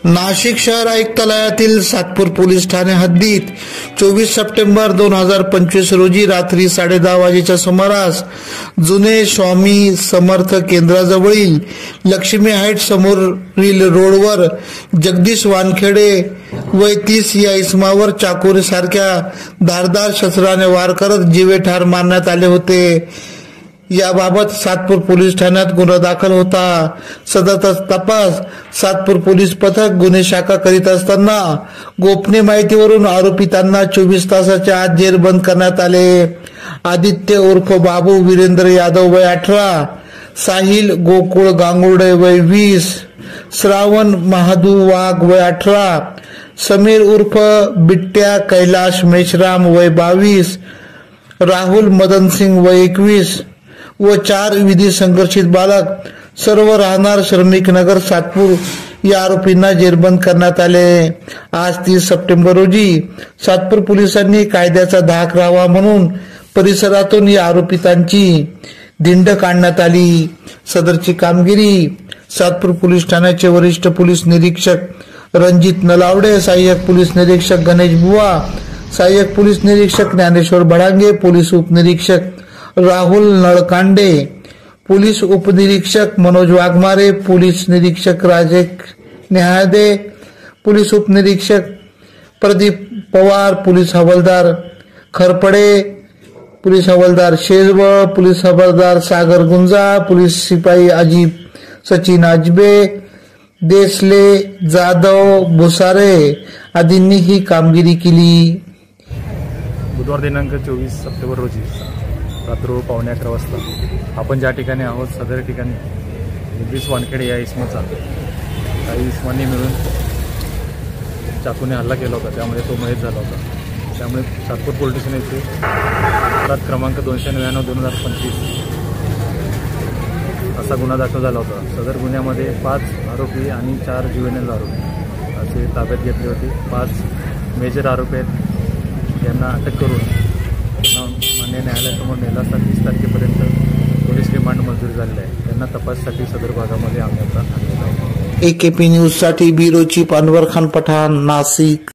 नाशिक शहर आयुक्तालयातील सातपूर पोलीस ठाणे हद्दीत 24 सप्टेंबर 2025 रोजी रात्री 10:30 वाजेच्या सुमारास जुने स्वामी समर्थ केंद्राजवळील लक्ष्मी हाईट समोरील रोडवर जगदीश वानखेडे वय 30 या इसमावर चाकूसारख्या धारदार शस्त्राने वार करत जीवे ठार मारण्यात आले होते। याबाबत सातपूर पोलीस ठाण्यात गुन्हा दाखल होता। सदर तपास सातपूर पोलीस पथक गुन्हे शाखा करीत असताना गोपनीय माहितीवरून आरोपितांना 24 तासाच्या आत जेरबंद करण्यात आले। आदित्य उर्फ बाबू वीरेंद्र यादव वय 18, साहिल गोकुळ गांगुर्डे वय 20, श्रावण महादू वाघ वय 18, समीर उर्फ बिट्ट्या कैलाश मेश्राम वय 22, राहुल मदन सिंग वय 21 व 4 विधी संघर्षित बालक सर्व राहणार श्रमिक नगर सातपूर या आरोपींना जेरबंद करण्यात आले। आज 30 सप्टेंबर रोजी सातपूर पोलिसांनी कायद्याचा धाक राहावा म्हणून परिसरातून या आरोपितांची धिंड काढण्यात आली। सदरची कामगिरी सातपूर पोलीस ठाण्याचे वरिष्ठ पोलीस निरीक्षक रणजित नलावडे, सहाय्यक पोलीस निरीक्षक गणेश बुवा, सहाय्यक पोलीस निरीक्षक ज्ञानेश्वर भडांगे, पोलीस उपनिरीक्षक राहुल नळकांडे, पोलीस उपनिरीक्षक मनोज वाघमारे, पोलीस निरीक्षक राजेश नेहादे, पोलीस उपनिरीक्षक प्रदीप पवार, पोलीस हवालदार खरपडे, पोलीस हवालदार शेजवळ, पोलीस हवालदार सागर गुंजा, पोलीस सिपाही अजीब सचिन अजबे, देसले, जाधव, भुसारे आदींनी ही कामगिरी केली। बुधवार दिनांक 24 सप्टेंबर रोजी रात्र 11:15 वाजता आपण ज्या ठिकाणी आहोत सदर ठिकाणी जगदीश वानखेडे या इसमाचा काही इसमांनी मिळून चाकूने हल्ला केला होता, त्यामुळे तो मयत झाला होता। त्यामुळे सातपूर पोलीस स्टेशन येथे अपराध क्रमांक 299/2025 असा गुन्हा दाखल झाला होता। सदर गुन्ह्यामध्ये 5 आरोपी आणि 4 जुवेनाइल आरोपी असे ताब्यात घेतले होते। 5 मेजर आरोपी आहेत, यांना अटक करून मान्य न्यायालयासमोर नेला असता 30 तारखेपर्यंत पोलीस रिमांड मंजूर झालेला आहे। त्यांना तपासासाठी सदर भागामध्ये आणण्यात आलेला आहे। AKP न्यूज साठी ब्युरो चीफ अनवर खान पठाण, नाशिक।